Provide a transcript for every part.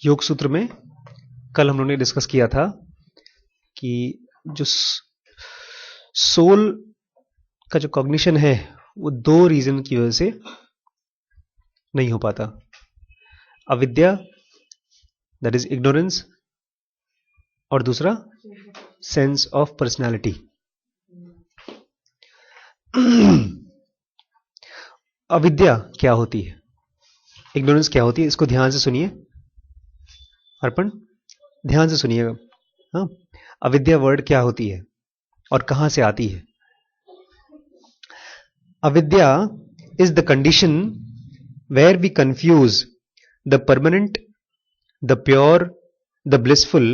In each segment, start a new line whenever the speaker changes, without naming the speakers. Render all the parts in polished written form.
योग सूत्र में कल हम लोगों ने डिस्कस किया था कि जो सोल का जो कॉग्निशन है वो दो रीजन की वजह से नहीं हो पाता। अविद्या, दैट इज इग्नोरेंस, और दूसरा सेंस ऑफ पर्सनालिटी। अविद्या क्या होती है, इग्नोरेंस क्या होती है, इसको ध्यान से सुनिए। अर्पण, ध्यान से सुनिएगा। हाँ, अविद्या वर्ड क्या होती है और कहां से आती है? अविद्या is the condition where we confuse the permanent, the pure, the blissful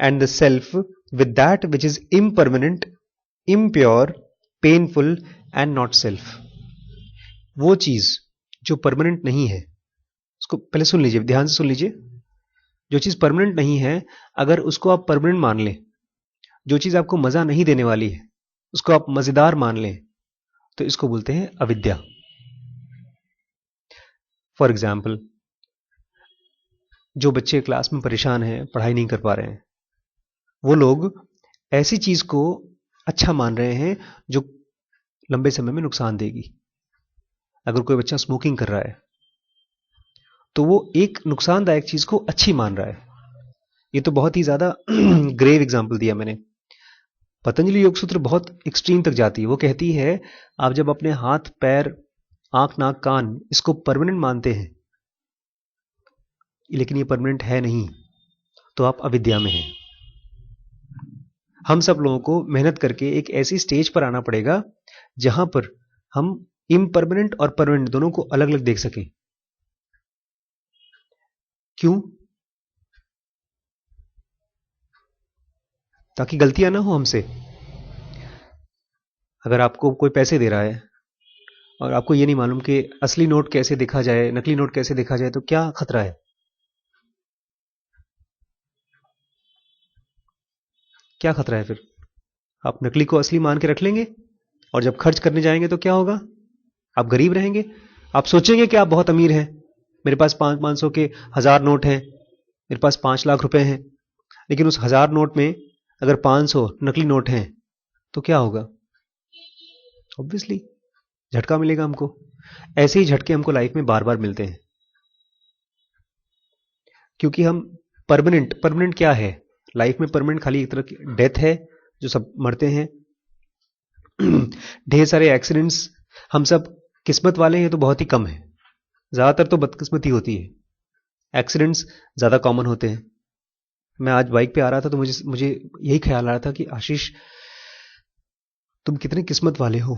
and the self with that which is impermanent, impure, painful and not self। वो चीज जो परमानेंट नहीं है, उसको पहले सुन लीजिए, ध्यान से सुन लीजिए। जो चीज परमानेंट नहीं है, अगर उसको आप परमानेंट मान लें, जो चीज आपको मजा नहीं देने वाली है उसको आप मजेदार मान लें, तो इसको बोलते हैं अविद्या। फॉर एग्जाम्पल, जो बच्चे क्लास में परेशान हैं, पढ़ाई नहीं कर पा रहे हैं, वो लोग ऐसी चीज को अच्छा मान रहे हैं जो लंबे समय में नुकसान देगी। अगर कोई बच्चा स्मोकिंग कर रहा है तो वो एक नुकसानदायक चीज को अच्छी मान रहा है। ये तो बहुत ही ज्यादा ग्रेव एग्जाम्पल दिया मैंने। पतंजलि योग सूत्र बहुत एक्सट्रीम तक जाती है। वो कहती है आप जब अपने हाथ, पैर, आंख, नाक, कान इसको परमानेंट मानते हैं, लेकिन ये परमानेंट है नहीं, तो आप अविद्या में हैं। हम सब लोगों को मेहनत करके एक ऐसी स्टेज पर आना पड़ेगा जहां पर हम इम्परमानेंट और परमानेंट दोनों को अलग अलग देख सकें। क्यों? ताकि गलतियां ना हो हमसे। अगर आपको कोई पैसे दे रहा है और आपको ये नहीं मालूम कि असली नोट कैसे देखा जाए, नकली नोट कैसे देखा जाए, तो क्या खतरा है? क्या खतरा है? फिर आप नकली को असली मान के रख लेंगे और जब खर्च करने जाएंगे तो क्या होगा? आप गरीब रहेंगे। आप सोचेंगे कि आप बहुत अमीर हैं, मेरे पास 500 के 1000 नोट हैं, मेरे पास 5 लाख रुपए हैं, लेकिन उस 1000 नोट में अगर 500 नकली नोट हैं तो क्या होगा? ऑब्वियसली झटका मिलेगा हमको। ऐसे ही झटके हमको लाइफ में बार बार मिलते हैं, क्योंकि हम परमानेंट क्या है लाइफ में? परमानेंट खाली एक तरह की डेथ है, जो सब मरते हैं। ढेर सारे एक्सीडेंट्स, हम सब किस्मत वाले हैं तो बहुत ही कम है, ज्यादातर तो बदकिस्मती होती है। एक्सीडेंट्स ज्यादा कॉमन होते हैं। मैं आज बाइक पे आ रहा था तो मुझे यही ख्याल आ रहा था कि आशीष, तुम कितने किस्मत वाले हो,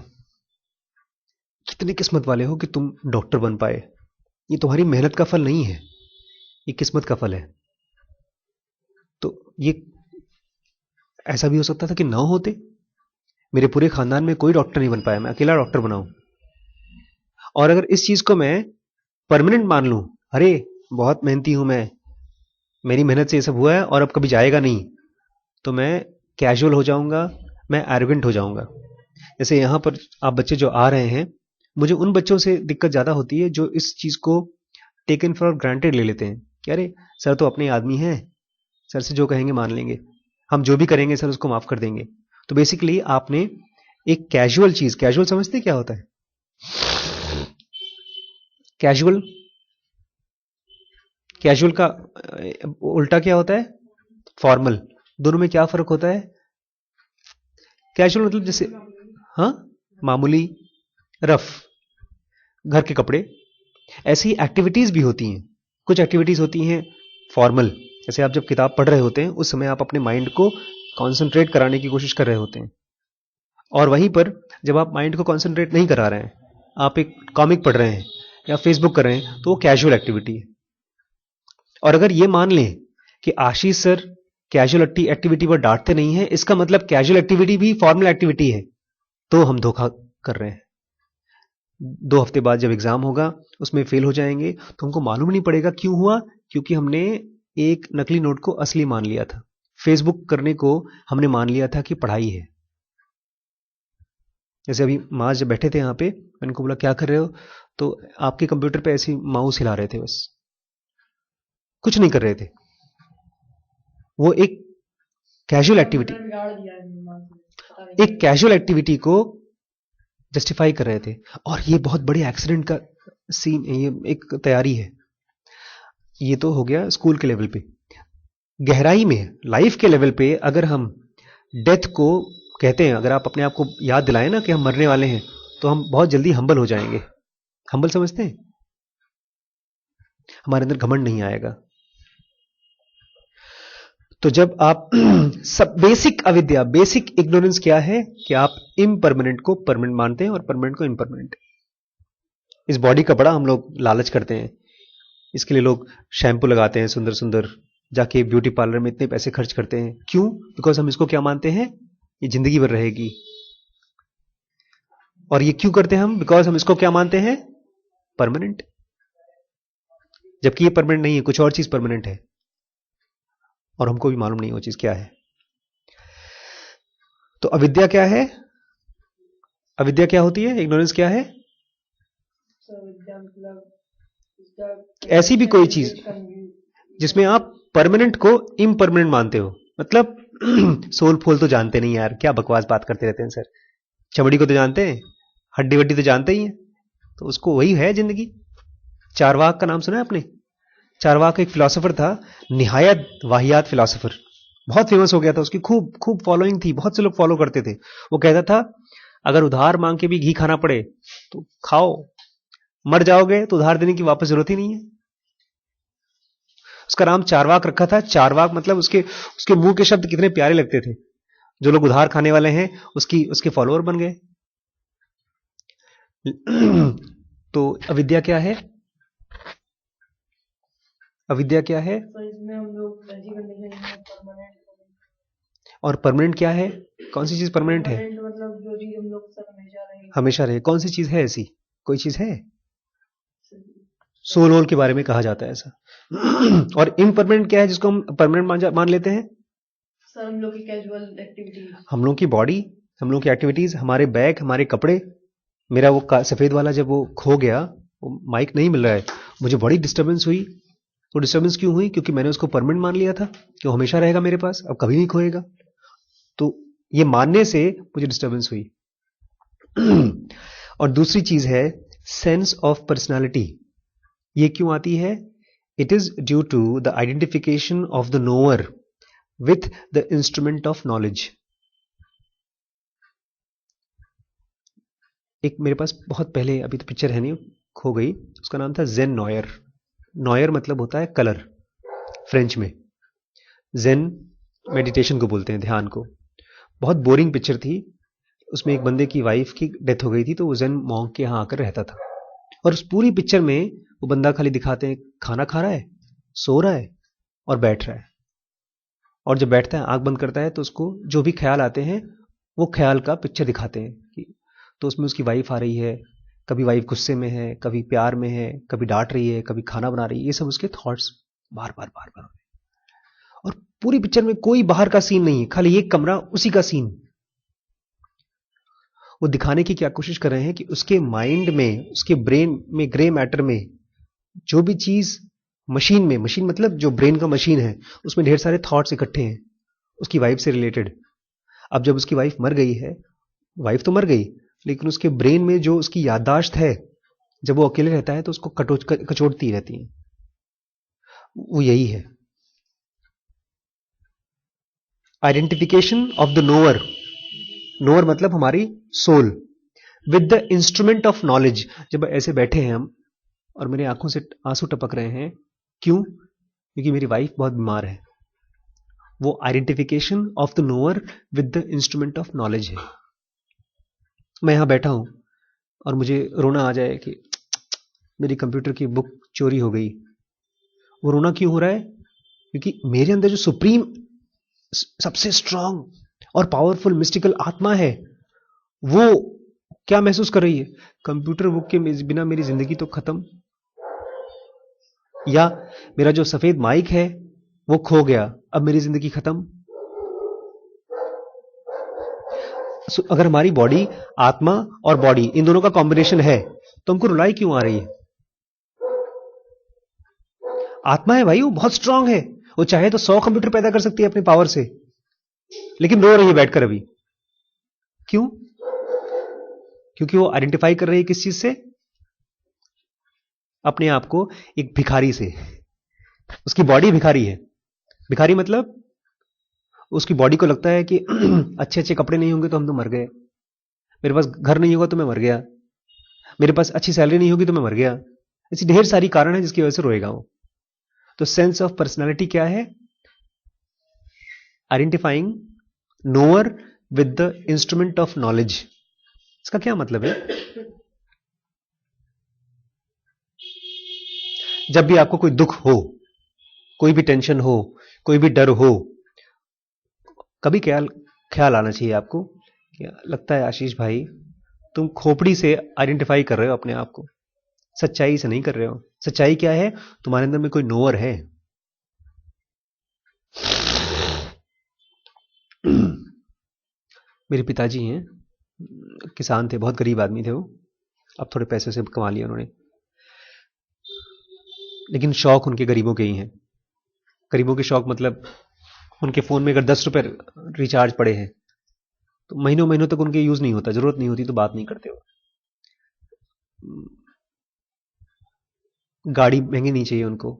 कितने किस्मत वाले हो कि तुम डॉक्टर बन पाए। ये तुम्हारी मेहनत का फल नहीं है, ये किस्मत का फल है। तो ये ऐसा भी हो सकता था कि ना होते, मेरे पूरे खानदान में कोई डॉक्टर नहीं बन पाया, मैं अकेला डॉक्टर बनाऊं। और अगर इस चीज को मैं परमानेंट मान लूं, अरे बहुत मेहनती हूं मैं, मेरी मेहनत से ये सब हुआ है और अब कभी जाएगा नहीं, तो मैं कैजुअल हो जाऊंगा, मैं एरोगेंट हो जाऊंगा। जैसे यहां पर आप बच्चे जो आ रहे हैं, मुझे उन बच्चों से दिक्कत ज्यादा होती है जो इस चीज को टेकन फॉर ग्रांटेड ले लेते हैं कि अरे सर तो अपने आदमी हैं, सर से जो कहेंगे मान लेंगे, हम जो भी करेंगे सर उसको माफ कर देंगे। तो बेसिकली आपने एक कैजुअल चीज, कैजुअल समझते क्या होता है? कैजुअल, कैजुअल का उल्टा क्या होता है? फॉर्मल। दोनों में क्या फर्क होता है? कैजुअल मतलब जैसे, हाँ, मामूली, रफ, घर के कपड़े। ऐसी एक्टिविटीज भी होती हैं। कुछ एक्टिविटीज होती हैं फॉर्मल, जैसे आप जब किताब पढ़ रहे होते हैं उस समय आप अपने माइंड को कंसंट्रेट कराने की कोशिश कर रहे होते हैं, और वहीं पर जब आप माइंड को कंसंट्रेट नहीं करा रहे हैं, आप एक कॉमिक पढ़ रहे हैं या फेसबुक कर रहे हैं, तो वो कैजुअल एक्टिविटी है। और अगर ये मान लें कि आशीष सर कैजुअल एक्टिविटी पर डांटते नहीं है, इसका मतलब कैजुअल एक्टिविटी भी फॉर्मल एक्टिविटी है, तो हम धोखा कर रहे हैं। 2 हफ्ते बाद जब एग्जाम होगा उसमें फेल हो जाएंगे तो हमको मालूम नहीं पड़ेगा क्यों हुआ, क्योंकि हमने एक नकली नोट को असली मान लिया था। फेसबुक करने को हमने मान लिया था कि पढ़ाई है। जैसे अभी माँ जब बैठे थे यहाँ पे, मैंने को बोला क्या कर रहे हो, तो आपके कंप्यूटर पे ऐसी माउस हिला रहे थे बस। कुछ नहीं कर रहे थे, वो एक कैजुअल एक्टिविटी, एक कैजुअल एक्टिविटी को जस्टिफाई कर रहे थे। और ये बहुत बड़े एक्सीडेंट का सीन, ये एक तैयारी है। ये तो हो गया स्कूल के लेवल पे। गहराई में लाइफ के लेवल पे अगर हम डेथ को कहते हैं, अगर आप अपने आप को याद दिलाएं ना कि हम मरने वाले हैं, तो हम बहुत जल्दी हम्बल हो जाएंगे। हम्बल समझते हैं? हमारे अंदर घमंड नहीं आएगा। तो जब आप सब बेसिक अविद्या, बेसिक इग्नोरेंस क्या है कि आप इम्परमानेंट को परमानेंट मानते हैं और परमानेंट को इम्परमानेंट। इस बॉडी का बड़ा हम लोग लालच करते हैं, इसके लिए लोग शैम्पू लगाते हैं सुंदर सुंदर, जाके ब्यूटी पार्लर में इतने पैसे खर्च करते हैं। क्यों? बिकॉज हम इसको क्या मानते हैं, ये जिंदगी भर रहेगी। और ये क्यों करते हैं हम? बिकॉज हम इसको क्या मानते हैं, परमानेंट। जबकि ये परमानेंट नहीं है, कुछ और चीज परमानेंट है, और हमको भी मालूम नहीं वो चीज क्या है। तो अविद्या क्या है? अविद्या क्या होती है? इग्नोरेंस क्या है? ऐसी भी कोई चीज जिसमें आप परमानेंट को इम्परमानेंट मानते हो। मतलब सोल फोल तो जानते नहीं यार, क्या बकवास बात करते रहते हैं सर। चमड़ी को तो जानते हैं, हड्डी वड्डी तो जानते ही हैं, तो उसको वही है जिंदगी। चारवाक का नाम सुना है आपने? चारवाक एक फिलोसोफर था, निहायत वाहियात फिलोसोफर, बहुत फेमस हो गया था, उसकी खूब खूब फॉलोइंग थी, बहुत से लोग फॉलो करते थे। वो कहता था अगर उधार मांग के भी घी खाना पड़े तो खाओ, मर जाओगे तो उधार देने की वापस जरूरत ही नहीं है। उसका नाम चारवाक रखा था। चारवाक मतलब उसके उसके मुंह के शब्द कितने प्यारे लगते थे। जो लोग उधार खाने वाले हैं उसके फॉलोअर बन गए। तो अविद्या क्या है? अविद्या क्या है? और परमानेंट क्या है? कौन सी चीज परमानेंट है? मतलब जो चीज हम लोग हमेशा रहे। कौन सी चीज है ऐसी? कोई चीज है? सोल वोल के बारे में कहा जाता है ऐसा। और इम्परमानेंट क्या है जिसको हम परमानेंट मान लेते हैं? सर हम लोग की कैजुअल एक्टिविटीज, हम लोग की बॉडी, हम लोग की एक्टिविटीज, हमारे बैग, हमारे कपड़े। मेरा वो सफेद वाला जब वो खो गया, वो माइक नहीं मिल रहा है, मुझे बड़ी डिस्टर्बेंस हुई। वो डिस्टर्बेंस क्यों हुई? क्योंकि मैंने उसको परमानेंट मान लिया था कि वो हमेशा रहेगा मेरे पास, अब कभी नहीं खोएगा। तो ये मानने से मुझे डिस्टर्बेंस हुई। और दूसरी चीज है सेंस ऑफ पर्सनालिटी। ये क्यों आती है? It is due to the identification of the knower with the instrument of knowledge. एक मेरे पास बहुत पहले, अभी तो पिक्चर है नहीं, खो गई, उसका नाम था जेन नॉयर। नॉयर मतलब होता है कलर फ्रेंच में। जेन मेडिटेशन को बोलते हैं, ध्यान को। बहुत बोरिंग पिक्चर थी। उसमें एक बंदे की वाइफ की डेथ हो गई थी, तो वो जेन मॉन्क के यहाँ आकर रहता था। और उस पूरी पिक्चर में वो बंदा खाली दिखाते हैं खाना खा रहा है, सो रहा है और बैठ रहा है। और जब बैठता है आंख बंद करता है तो उसको जो भी ख्याल आते हैं वो ख्याल का पिक्चर दिखाते हैं कि, तो उसमें उसकी वाइफ आ रही है, कभी वाइफ गुस्से में है, कभी प्यार में है, कभी डांट रही है, कभी खाना बना रही है। ये सब उसके थॉट्स बार बार बार बार। और पूरी पिक्चर में कोई बाहर का सीन नहीं है, खाली एक कमरा, उसी का सीन। वो दिखाने की क्या कोशिश कर रहे हैं कि उसके माइंड में, उसके ब्रेन में, ग्रे मैटर में जो भी चीज मशीन में, मशीन मतलब जो ब्रेन का मशीन है, उसमें ढेर सारे थॉट्स इकट्ठे हैं उसकी वाइफ से रिलेटेड। अब जब उसकी वाइफ मर गई है, वाइफ तो मर गई, लेकिन उसके ब्रेन में जो उसकी याददाश्त है, जब वो अकेले रहता है तो उसको कचोटती रहती है। वो यही है identification of the knower. Knower मतलब हमारी soul with the instrument of knowledge. जब ऐसे बैठे हैं हम और मेरी आंखों से आंसू टपक रहे हैं, क्यों? क्योंकि मेरी वाइफ बहुत बीमार है। वो identification of the knower with the instrument of knowledge है। मैं यहां बैठा हूं और मुझे रोना आ जाए कि मेरी कंप्यूटर की बुक चोरी हो गई। वो रोना क्यों हो रहा है? क्योंकि मेरे अंदर जो सुप्रीम, सबसे स्ट्रांग और पावरफुल मिस्टिकल आत्मा है, वो क्या महसूस कर रही है? कंप्यूटर बुक के बिना मेरी जिंदगी तो खत्म। या मेरा जो सफेद माइक है वो खो गया, अब मेरी जिंदगी खत्म। अगर हमारी बॉडी, आत्मा और बॉडी, इन दोनों का कॉम्बिनेशन है, तो हमको रुलाई क्यों आ रही है? आत्मा है भाई, वो बहुत स्ट्रांग है, वो चाहे तो 100 कंप्यूटर पैदा कर सकती है अपनी पावर से, लेकिन रो रही है बैठकर अभी। क्यों? क्योंकि वो आइडेंटिफाई कर रही है किस चीज से? अपने आप को एक भिखारी से। उसकी बॉडी भिखारी है। भिखारी मतलब उसकी बॉडी को लगता है कि अच्छे अच्छे कपड़े नहीं होंगे तो हम तो मर गए, मेरे पास घर नहीं होगा तो मैं मर गया, मेरे पास अच्छी सैलरी नहीं होगी तो मैं मर गया। ऐसी ढेर सारी कारण है जिसकी वजह से रोएगा वो। तो सेंस ऑफ पर्सनैलिटी क्या है? Identifying knower with the instrument of knowledge. इसका क्या मतलब है? जब भी आपको कोई दुख हो, कोई भी टेंशन हो, कोई भी डर हो, कभी ख्याल आना चाहिए आपको कि लगता है आशीष भाई तुम खोपड़ी से आइडेंटिफाई कर रहे हो अपने आप को, सच्चाई से नहीं कर रहे हो। सच्चाई क्या है? तुम्हारे अंदर में कोई नोअर है। मेरे पिताजी हैं, किसान थे, बहुत गरीब आदमी थे वो। अब थोड़े पैसे से कमा लिया उन्होंने, लेकिन शौक उनके गरीबों के ही हैं। गरीबों के शौक मतलब उनके फोन में अगर 10 रुपए रिचार्ज पड़े हैं तो महीनों महीनों तक उनके यूज नहीं होता, जरूरत नहीं होती तो बात नहीं करते हो। गाड़ी महंगी नहीं चाहिए उनको,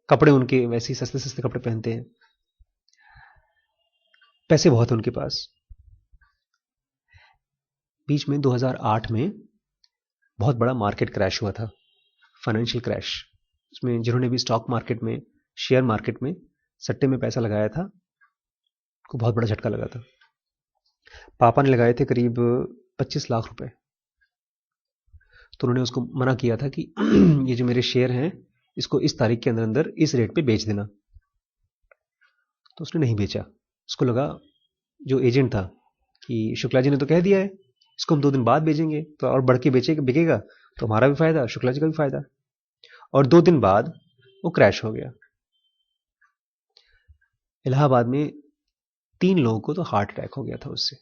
कपड़े उनके वैसे ही सस्ते सस्ते कपड़े पहनते हैं, पैसे बहुत हैं उनके पास। बीच में 2008 में बहुत बड़ा मार्केट क्रैश हुआ था, फाइनेंशियल क्रैश। उसमें जिन्होंने भी स्टॉक मार्केट में, शेयर मार्केट में सट्टे में पैसा लगाया था, को बहुत बड़ा झटका लगा था। पापा ने लगाए थे करीब 25 लाख रुपए, तो उन्होंने उसको मना किया था कि ये जो मेरे शेयर हैं इसको इस तारीख के अंदर अंदर इस रेट पे बेच देना। तो उसने नहीं बेचा। उसको लगा, जो एजेंट था, कि शुक्ला जी ने तो कह दिया है इसको हम 2 दिन बाद बेचेंगे, तो और बढ़ के बिकेगा तो हमारा भी फायदा, शुक्ला जी का भी फायदा। और 2 दिन बाद वो क्रैश हो गया। इलाहाबाद में 3 लोगों को तो हार्ट अटैक हो गया था, उससे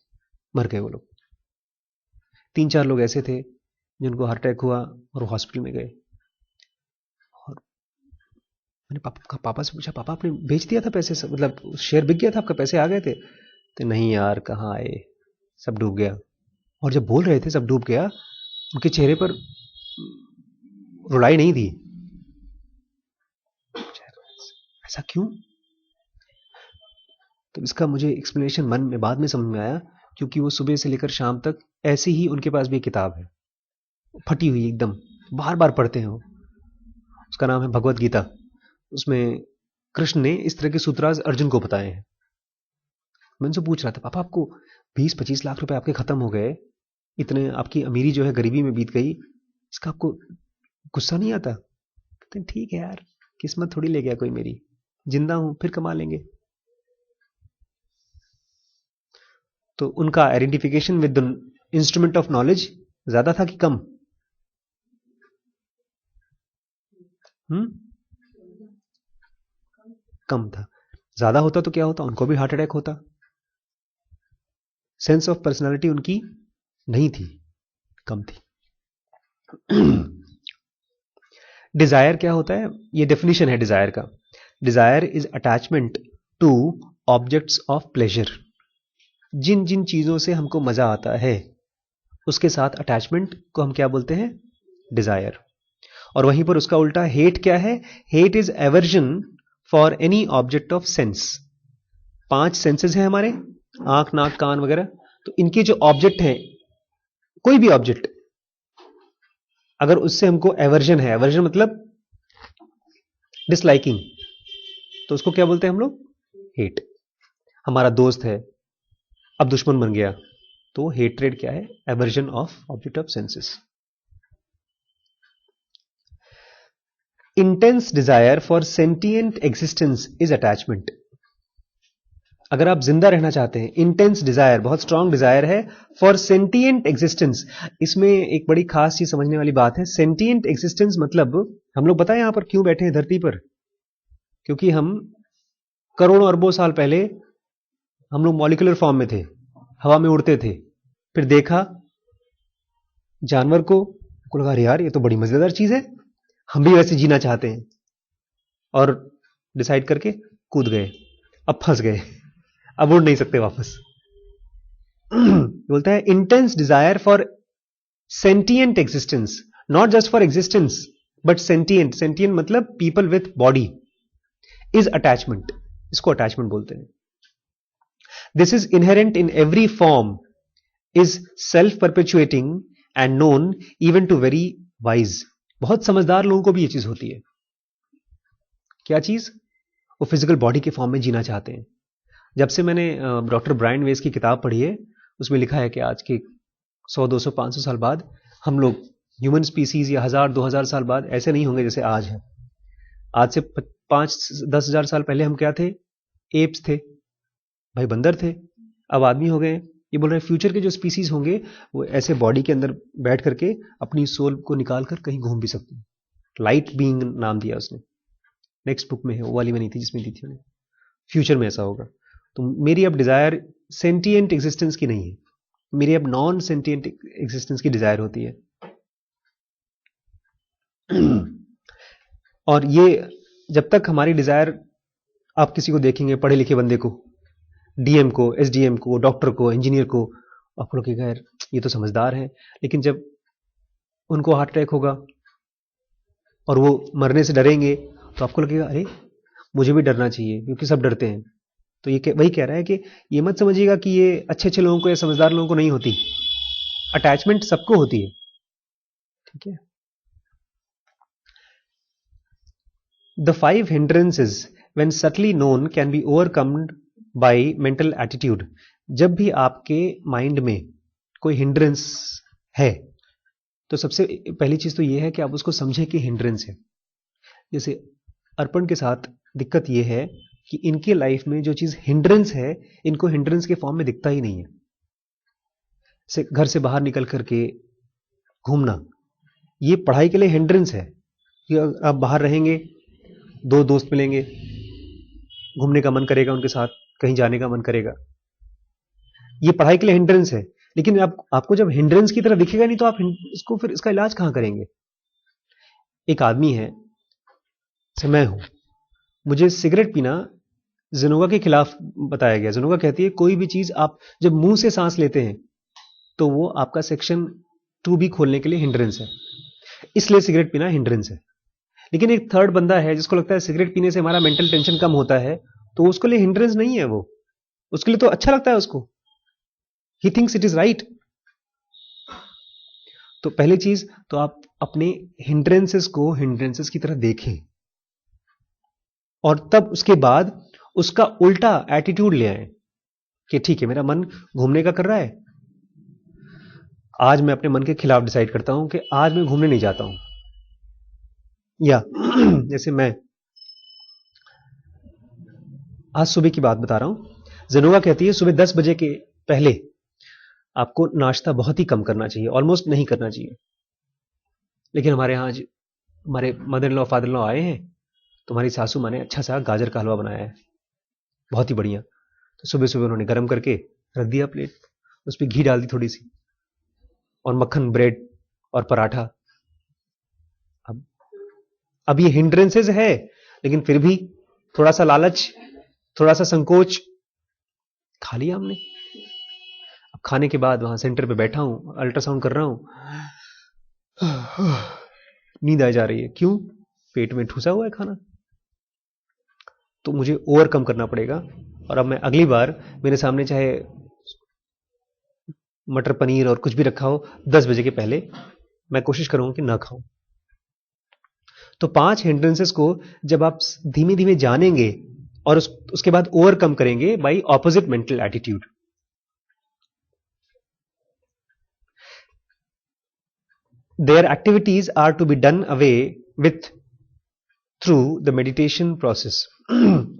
मर गए वो लोग। 3-4 लोग ऐसे थे जिनको हार्ट अटैक हुआ और वो हॉस्पिटल में गए। और मैंने पापा से पूछा, पापा आपने बेच दिया था पैसे सब, मतलब शेयर बिक गया था आपका, पैसे आ गए थे? तो नहीं यार, कहाँ आए, सब डूब गया। और जब बोल रहे थे सब डूब गया, उनके चेहरे पर रुलाई नहीं थी। ऐसा क्यों? तो इसका मुझे एक्सप्लेनेशन मन में बाद में समझ में आया, क्योंकि वो सुबह से लेकर शाम तक ऐसे ही, उनके पास भी एक किताब है फटी हुई एकदम, बार बार पढ़ते हैं वो। उसका नाम है भगवत गीता। उसमें कृष्ण ने इस तरह के सूत्राज अर्जुन को बताए हैं। मैं उनसे पूछ रहा था, पापा आपको 20-25 लाख रुपए आपके खत्म हो गए, इतने आपकी अमीरी जो है गरीबी में बीत गई, इसका आपको गुस्सा नहीं आता? कहते हैं ठीक है यार, किस्मत थोड़ी ले गया कोई मेरी, जिंदा हूं फिर कमा लेंगे। तो उनका identification with the instrument of knowledge ज्यादा था कि कम? कम था। ज्यादा होता तो क्या होता? उनको भी हार्ट अटैक होता। सेंस ऑफ पर्सनालिटी उनकी नहीं थी, कम थी। डिजायर क्या होता है? ये डेफिनेशन है डिजायर का। Desire is attachment to objects of pleasure. जिन जिन चीजों से हमको मजा आता है उसके साथ अटैचमेंट को हम क्या बोलते हैं? डिजायर। और वहीं पर उसका उल्टा हेट क्या है? Hate is aversion for any object of sense. 5 senses हैं हमारे, आंख, नाक, कान वगैरह। तो इनके जो ऑब्जेक्ट हैं, कोई भी ऑब्जेक्ट, अगर उससे हमको एवर्जन है, एवर्जन मतलब डिसलाइकिंग, तो उसको क्या बोलते हैं हम लोग? हेट। हमारा दोस्त है, अब दुश्मन बन गया, तो हेट्रेड क्या है? Aversion of object of senses. Intense desire for sentient existence is attachment. अगर आप जिंदा रहना चाहते हैं, इंटेंस डिजायर, बहुत स्ट्रांग डिजायर है फॉर सेंटिएंट एग्जिस्टेंस। इसमें एक बड़ी खास चीज समझने वाली बात है। सेंटिएंट एग्जिस्टेंस मतलब, हम लोग बताएं यहां पर क्यों बैठे हैं धरती पर? क्योंकि हम करोड़ों अरबों साल पहले हम लोग मॉलिक्यूलर फॉर्म में थे, हवा में उड़ते थे। फिर देखा जानवर को लगा, अरे यार ये तो बड़ी मजेदार चीज है, हम भी वैसे जीना चाहते हैं। और डिसाइड करके कूद गए, अब फंस गए, अब उड़ नहीं सकते वापस। बोलता है intense desire for sentient existence, not just for existence but sentient. Sentient मतलब people with body, is attachment, इसको अटैचमेंट बोलते हैं। This is inherent in every form, is self perpetuating and known even to very wise. बहुत समझदार लोगों को भी यह चीज होती है। क्या चीज? वो फिजिकल बॉडी के फॉर्म में जीना चाहते हैं। जब से मैंने डॉक्टर ब्रायन वेस की किताब पढ़ी है, उसमें लिखा है कि आज के 100, 200, 500 साल बाद हम लोग ह्यूमन स्पीसीज या 1000, 2000 साल बाद ऐसे नहीं होंगे जैसे आज है। आज से 5-10 हजार साल पहले हम क्या थे? एप्स थे भाई, बंदर थे, अब आदमी हो गए। ये बोल रहे हैं फ्यूचर के जो स्पीसीज होंगे वो ऐसे बॉडी के अंदर बैठ करके अपनी सोल को निकाल कर कहीं घूम भी सकते हैं। लाइट बीइंग नाम दिया उसने, नेक्स्ट बुक में है, वो वाली में नहीं थी जिसमें दी थी उन्हें। फ्यूचर में ऐसा होगा। तो मेरी अब डिजायर सेंटिएंट एग्जिस्टेंस की नहीं है, मेरी अब नॉन सेंटिएंट एग्जिस्टेंस की डिजायर होती है। और ये जब तक हमारी डिजायर, आप किसी को देखेंगे पढ़े लिखे बंदे को, डीएम को, एसडीएम को, डॉक्टर को, इंजीनियर को, आपको लगेगा यार ये तो समझदार है, लेकिन जब उनको हार्ट अटैक होगा और वो मरने से डरेंगे तो आपको लगेगा अरे मुझे भी डरना चाहिए, क्योंकि सब डरते हैं। तो ये वही कह रहा है कि ये मत समझिएगा कि ये अच्छे अच्छे लोगों को या समझदार लोगों को नहीं होती, अटैचमेंट सबको होती है। ठीक है। The 5 hindrances when subtly known can be overcome by mental attitude। जब भी आपके माइंड में कोई हिंड्रेंस है तो सबसे पहली चीज तो यह है कि आप उसको समझें कि हिंड्रेंस है। जैसे अर्पण के साथ दिक्कत यह है कि इनके लाइफ में जो चीज हिंड्रेंस है, इनको हिंड्रेंस के फॉर्म में दिखता ही नहीं है। से घर से बाहर निकल करके घूमना, ये पढ़ाई के लिए हिंड्रेंस है कि आप बाहर रहेंगे, 2 दोस्त मिलेंगे, घूमने का मन करेगा उनके साथ, कहीं जाने का मन करेगा, ये पढ़ाई के लिए हिंड्रेंस है। लेकिन आपको जब हिंड्रेंस की तरह दिखेगा नहीं तो आप इसको फिर इसका इलाज कहां करेंगे? एक आदमी है, से मैं हूं, मुझे सिगरेट पीना जिनोगा के खिलाफ बताया गया। जिनोगा कहती है कोई भी चीज आप जब मुंह से सांस लेते हैं तो वो आपका सेक्शन 2B खोलने के लिए हिंड्रेंस है, इसलिए सिगरेट पीना हिंड्रेंस है। लेकिन एक थर्ड बंदा है जिसको लगता है सिगरेट पीने से हमारा मेंटल टेंशन कम होता है, तो उसके लिए हिंड्रेंस नहीं है, वो उसके लिए तो अच्छा लगता है उसको, he thinks it is right. तो पहली चीज तो आप अपने हिंड्रेंसेस को हिंड्रेंसेस की तरह देखें, और तब उसके बाद उसका उल्टा एटीट्यूड ले आए कि ठीक है मेरा मन घूमने का कर रहा है, आज मैं अपने मन के खिलाफ डिसाइड करता हूं कि आज मैं घूमने नहीं जाता हूं। या जैसे मैं आज सुबह की बात बता रहा हूं, जिनोगा कहती है सुबह 10 बजे के पहले आपको नाश्ता बहुत ही कम करना चाहिए, ऑलमोस्ट नहीं करना चाहिए। लेकिन हमारे यहाँ आज हमारे mother in law father in law आए हैं, तो हमारी सासू माँ ने अच्छा सा गाजर का हलवा बनाया है, बहुत ही बढ़िया। तो सुबह सुबह उन्होंने गर्म करके रख दिया प्लेट, उस पर घी डाल दी थोड़ी सी, और मक्खन, ब्रेड और पराठा। अब ये हिंड्रेंसेस है, लेकिन फिर भी थोड़ा सा लालच, थोड़ा सा संकोच, खा लिया हमने। अब खाने के बाद वहां सेंटर पे बैठा हूं, अल्ट्रासाउंड कर रहा हूं, नींद आ जा रही है। क्यों? पेट में ठूसा हुआ है खाना। तो मुझे ओवरकम करना पड़ेगा, और अब मैं अगली बार मेरे सामने चाहे मटर पनीर और कुछ भी रखा हो 10 बजे के पहले, मैं कोशिश करूंगा कि ना खाऊं। तो 5 हिंड्रेंसेस को जब आप धीमे धीमे जानेंगे और उसके बाद ओवरकम करेंगे by opposite mental attitude. Their activities are to be done away with through the meditation process।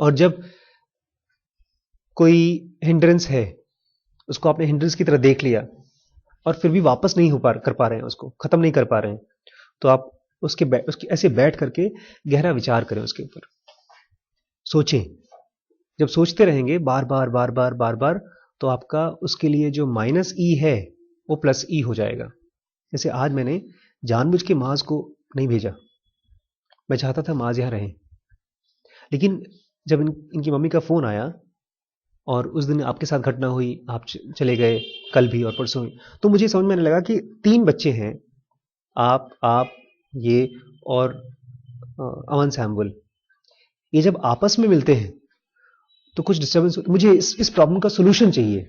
और जब कोई हिंड्रेंस है, उसको आपने हिंड्रेंस की तरह देख लिया और फिर भी वापस नहीं कर पा रहे हैं, उसको खत्म नहीं कर पा रहे हैं, तो आप उसकी ऐसे बैठ करके गहरा विचार करें, उसके ऊपर सोचें। जब सोचते रहेंगे बार बार बार बार बार बार, तो आपका उसके लिए जो -E है वो +E हो जाएगा। जैसे आज मैंने जानबूझ के माज को नहीं भेजा, मैं चाहता था माज यहां रहे, लेकिन जब इनकी मम्मी का फ़ोन आया और उस दिन आपके साथ घटना हुई, आप चले गए कल भी और परसों भी, तो मुझे समझ में आने लगा कि 3 बच्चे हैं, आप ये और अमन सैमुअल, ये जब आपस में मिलते हैं तो कुछ डिस्टर्बेंस। मुझे इस प्रॉब्लम का सोल्यूशन चाहिए।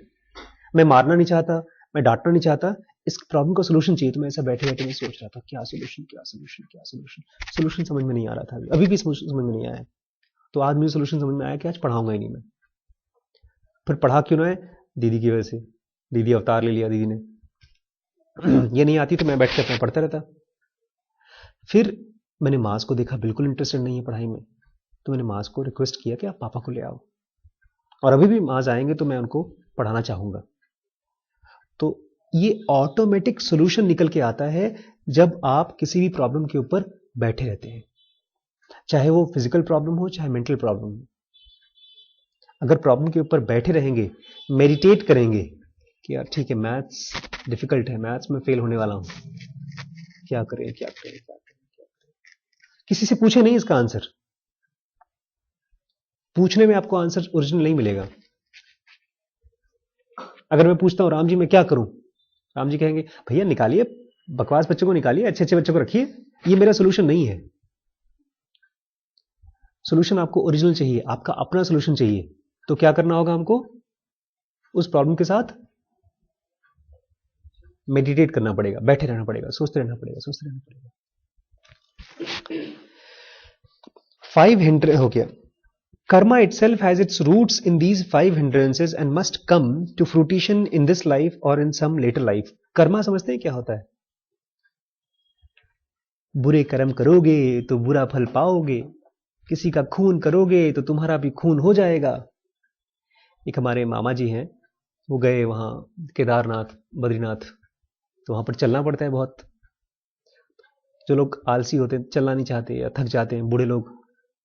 मैं मारना नहीं चाहता, मैं डांटना नहीं चाहता, इस प्रॉब्लम का सोल्यूशन चाहिए। तो मैं ऐसा बैठे बैठे मैं सोच रहा था क्या सोल्यूशन, क्या सोल्यूशन, क्या सोल्यूशन। सोल्यूशन समझ में नहीं आ रहा था, अभी भी समझ में नहीं आया। तो आज मुझे सोल्यूशन समझ में आया कि आज पढ़ाऊंगा ही नहीं मैं। फिर पढ़ा क्यों ना है? दीदी की वजह से। दीदी अवतार ले लिया दीदी ने। ये नहीं आती तो मैं बैठ के अपना पढ़ता रहता। फिर मैंने मास को देखा, बिल्कुल इंटरेस्टेड नहीं है पढ़ाई में। तो मैंने मास को रिक्वेस्ट किया कि आप पापा को ले आओ, और अभी भी मास आएंगे तो मैं उनको पढ़ाना चाहूंगा। तो ये ऑटोमेटिक सोल्यूशन निकल के आता है जब आप किसी भी प्रॉब्लम के ऊपर बैठे रहते हैं, चाहे वो फिजिकल प्रॉब्लम हो चाहे मेंटल प्रॉब्लम हो। अगर प्रॉब्लम के ऊपर बैठे रहेंगे, मेडिटेट करेंगे कि यार ठीक है, मैथ्स डिफिकल्ट है, मैथ्स में फेल होने वाला हूं, क्या करें क्या करें क्या करें क्या करें। किसी से पूछे नहीं इसका आंसर। पूछने में आपको आंसर ओरिजिनल नहीं मिलेगा। अगर मैं पूछता हूं राम जी मैं क्या करूं, राम जी कहेंगे भैया निकालिए, बकवास बच्चों को निकालिए, अच्छे अच्छे बच्चों को रखिए। ये मेरा सोल्यूशन नहीं है। सोल्यूशन आपको ओरिजिनल चाहिए, आपका अपना सोल्यूशन चाहिए। तो क्या करना होगा हमको? उस प्रॉब्लम के साथ मेडिटेट करना पड़ेगा, बैठे रहना पड़ेगा, सोचते रहना पड़ेगा, सोचते रहना पड़ेगा। 5 हिंड्रेंस हो गया। Karma itself has its roots in these 5 hindrances and must come to fruition in this life or in some later life. Karma समझते हैं क्या होता है? बुरे कर्म करोगे तो बुरा फल पाओगे, किसी का खून करोगे तो तुम्हारा भी खून हो जाएगा। एक हमारे मामा जी हैं, वो गए वहां केदारनाथ, बद्रीनाथ, तो वहां पर चलना पड़ता है बहुत। जो लोग आलसी होते हैं, चलना नहीं चाहते या थक जाते हैं, बूढ़े लोग,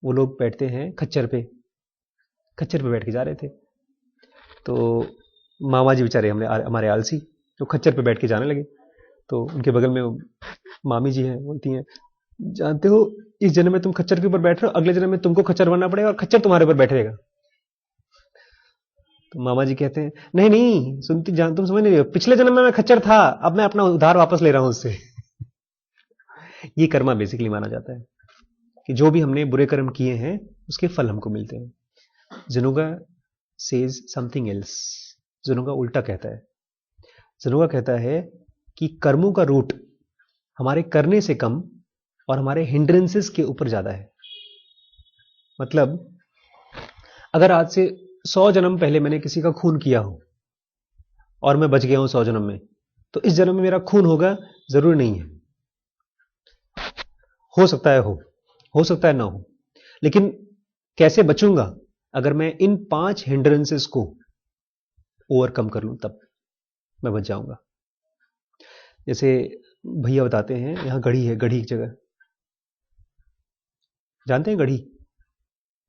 वो लोग बैठते हैं खच्चर पे बैठ के जा रहे थे। तो मामा जी बेचारे हमारे आलसी, जो खच्चर पे बैठ के जाने लगे। तो उनके बगल में मामी जी हैं, बोलती हैं जानते हो इस जन्म में तुम खच्चर के ऊपर बैठ रहे हो, अगले जन्म में तुमको खच्चर बनना पड़ेगा और खच्चर तुम्हारे ऊपर बैठेगा। तो मामा जी कहते हैं नहीं नहीं सुनती जान, तुम समझ नहीं रहे हो, पिछले जन्म में मैं खच्चर था, अब मैं अपना उधार वापस ले रहा हूं उससे। ये कर्मा बेसिकली माना जाता है कि जो भी हमने बुरे कर्म किए हैं उसके फल हमको मिलते हैं। जनुगा सेज समथिंग एल्स। जनुगा उल्टा कहता है। जनुगा कहता है कि कर्मों का रूट हमारे करने से कम और हमारे हिंड्रेंसेस के ऊपर ज्यादा है। मतलब अगर आज से 100 जन्म पहले मैंने किसी का खून किया हो और मैं बच गया हूं 100 जन्म में, तो इस जन्म में मेरा खून होगा जरूरी नहीं है। हो सकता है हो सकता है ना हो। लेकिन कैसे बचूंगा? अगर मैं इन 5 हिंड्रेंसेस को ओवरकम कर लूं तब मैं बच जाऊंगा। जैसे भैया बताते हैं, यहां गढ़ी है, गढ़ी एक जगह जानते हैं, गढ़ी,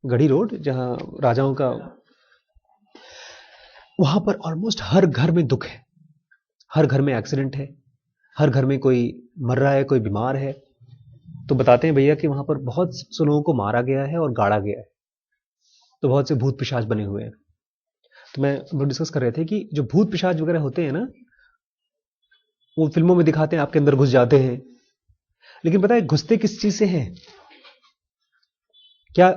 गढ़ी रोड, जहां राजाओं का, वहां पर ऑलमोस्ट हर घर में दुख है, हर घर में एक्सीडेंट है, हर घर में कोई मर रहा है, कोई बीमार है। तो बताते हैं भैया कि वहां पर बहुत से लोगों को मारा गया है और गाड़ा गया है, तो बहुत से भूत पिशाच बने हुए हैं। तो मैं डिस्कस कर रहे थे कि जो भूत पिशाच वगैरह होते हैं ना, वो फिल्मों में दिखाते हैं आपके अंदर घुस जाते हैं, लेकिन पता है घुसते किस चीज से हैं? क्या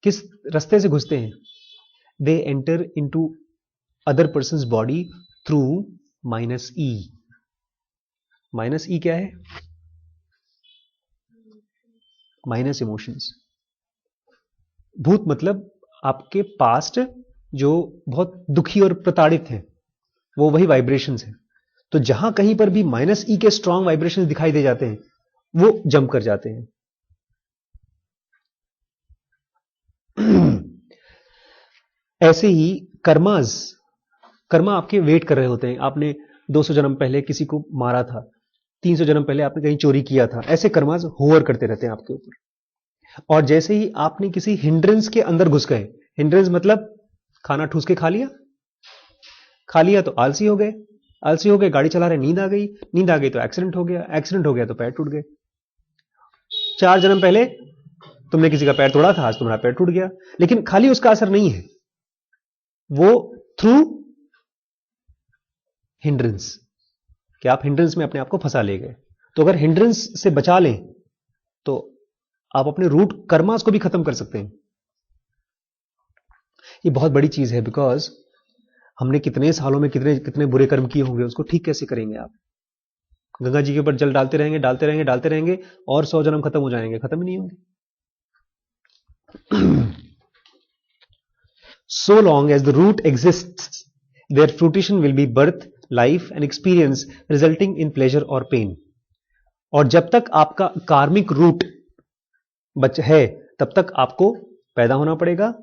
किस रास्ते से घुसते हैं? They enter into other persons body through minus E. Minus E क्या है? Minus emotions. भूत मतलब आपके पास्ट जो बहुत दुखी और प्रताड़ित हैं, वो वही वाइब्रेशंस हैं। तो जहां कहीं पर भी माइनस ई के स्ट्रांग वाइब्रेशंस दिखाई दे जाते हैं, वो जंप कर जाते हैं। ऐसे ही कर्मा आपके वेट कर रहे होते हैं। आपने 200 जन्म पहले किसी को मारा था, 300 जन्म पहले आपने कहीं चोरी किया था, ऐसे कर्मास होवर करते रहते हैं आपके ऊपर। और जैसे ही आपने किसी हिंड्रेंस के अंदर घुस गए, हिंड्रेंस मतलब खाना ठूस के खा लिया तो आलसी हो गए, आलसी हो गए गाड़ी चला रहे, नींद आ गई तो एक्सीडेंट हो गया, एक्सीडेंट हो गया तो पैर टूट गए। 4 जन्म पहले तुमने किसी का पैर तोड़ा था, आज तुम्हारा पैर टूट गया, लेकिन खाली उसका असर नहीं है, वो थ्रू हिंड्रेंस, कि आप हिंड्रेंस में अपने आप को फंसा ले गए। तो अगर हिंड्रेंस से बचा लें तो आप अपने रूट कर्मास को भी खत्म कर सकते हैं। ये बहुत बड़ी चीज है, बिकॉज हमने कितने सालों में कितने कितने बुरे कर्म किए होंगे, उसको ठीक कैसे करेंगे आप? गंगा जी के ऊपर जल डालते रहेंगे, डालते रहेंगे, डालते रहेंगे, और 100 जन्म खत्म हो जाएंगे, खत्म ही नहीं होंगे। So long as the root exists, their fruition will be birth, life and experience resulting in pleasure or pain. और जब तक आपका कार्मिक रूट है, तब तक आपको पैदा होना पड़ेगा,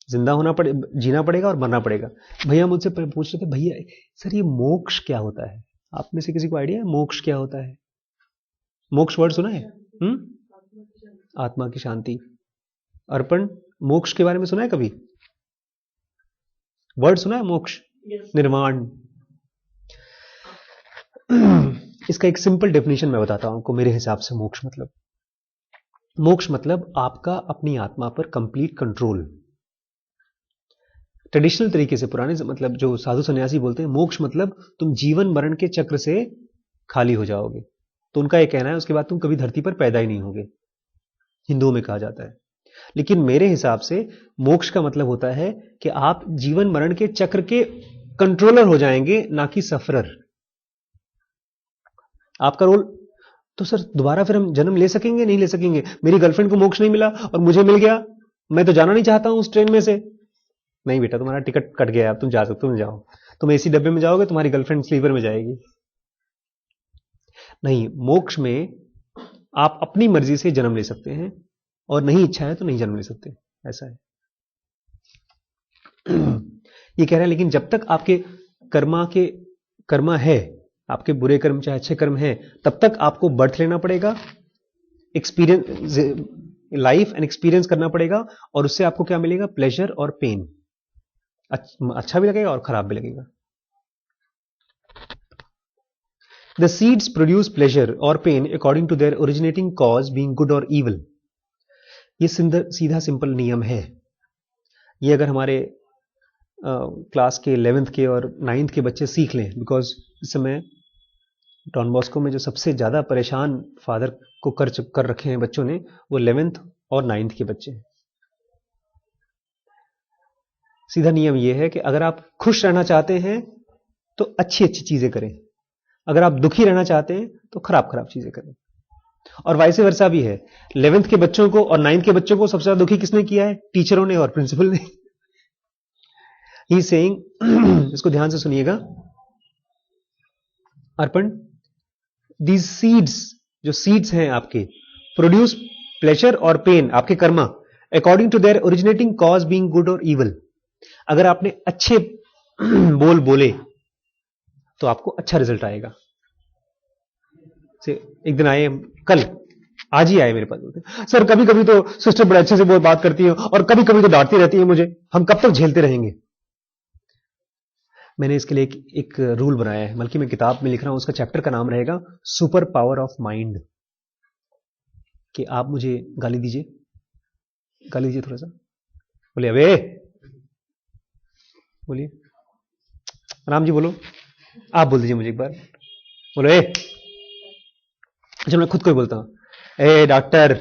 जिंदा होना पड़े, जीना पड़ेगा और मरना पड़ेगा। भैया मुझसे पूछ रहे थे, भैया सर ये मोक्ष क्या होता है? आप में से किसी को आइडिया है मोक्ष क्या होता है? मोक्ष वर्ड सुना है? आत्मा की शांति। अर्पण, मोक्ष के बारे में सुना है कभी? वर्ड सुना है मोक्ष? निर्वाण। इसका एक सिंपल डेफिनेशन मैं बताता हूं आपको। मेरे हिसाब से मोक्ष मतलब आपका अपनी आत्मा पर कंप्लीट कंट्रोल। ट्रेडिशनल तरीके से, पुराने मतलब जो साधु सन्यासी बोलते हैं, मोक्ष मतलब तुम जीवन मरण के चक्र से खाली हो जाओगे। तो उनका यह कहना है उसके बाद तुम कभी धरती पर पैदा ही नहीं होगे, हिंदुओं में कहा जाता है। लेकिन मेरे हिसाब से मोक्ष का मतलब होता है कि आप जीवन मरण के चक्र के कंट्रोलर हो जाएंगे, ना कि सफरर। आपका रोल तो सर दोबारा फिर हम जन्म ले सकेंगे? नहीं ले सकेंगे। मेरी गर्लफ्रेंड को मोक्ष नहीं मिला और मुझे मिल गया, मैं तो जाना नहीं चाहता हूं उस ट्रेन में से। नहीं बेटा, तुम्हारा टिकट कट गया, अब तुम जा सकते, तुम जाओ। तुम एसी डब्बे में जाओगे, तुम्हारी गर्लफ्रेंड स्लीपर में जाएगी। नहीं, मोक्ष में आप अपनी मर्जी से जन्म ले सकते हैं, और नहीं इच्छा है तो नहीं जन्म ले सकते, ऐसा है। ये कह रहा है लेकिन जब तक आपके कर्मा है, आपके बुरे कर्म चाहे अच्छे कर्म है, तब तक आपको बर्थ लेना पड़ेगा, एक्सपीरियंस, लाइफ एंड एक्सपीरियंस करना पड़ेगा, और उससे आपको क्या मिलेगा? प्लेजर और पेन। अच्छा भी लगेगा और खराब भी लगेगा। The seeds produce pleasure or pain according to their originating cause being good or evil. ये सीधा सिंपल नियम है। ये अगर हमारे क्लास के 11th के और 9th के बच्चे सीख लें, बिकॉज इस समय डॉन बॉस्को में जो सबसे ज्यादा परेशान फादर को कर रखे हैं बच्चों ने, वो 11th और 9th के बच्चे हैं। सीधा नियम यह है कि अगर आप खुश रहना चाहते हैं तो अच्छी अच्छी चीजें करें, अगर आप दुखी रहना चाहते हैं तो खराब खराब चीजें करें। और वाइसे वर्सा भी है। 11th के बच्चों को और 9th के बच्चों को सबसे ज्यादा दुखी किसने किया है? टीचरों ने और प्रिंसिपल ने। ही इज सेइंग, इसको ध्यान से सुनिएगा, अर्पण, दीज सीड्स, जो सीड्स हैं आपके, प्रोड्यूस प्लेजर और पेन, आपके karma, according to their originating cause being good और इवल। अगर आपने अच्छे बोल बोले तो आपको अच्छा रिजल्ट आएगा। से एक दिन आए, कल आज ही आए मेरे पास, बोलते सर कभी कभी तो सिस्टर बड़े अच्छे से बहुत बात करती है और कभी कभी तो डांटती रहती है मुझे, हम कब तक झेलते रहेंगे? मैंने इसके लिए एक रूल बनाया है, बल्कि मैं किताब में लिख रहा हूं, उसका चैप्टर का नाम रहेगा सुपर पावर ऑफ माइंड। कि आप मुझे गाली दीजिए, थोड़ा सा बोलिए, अबे बोलिए, राम जी बोलो, आप बोल दीजिए मुझे एक बार, बोलो ए। अच्छा मैं खुद को ही बोलता हूं, ए डॉक्टर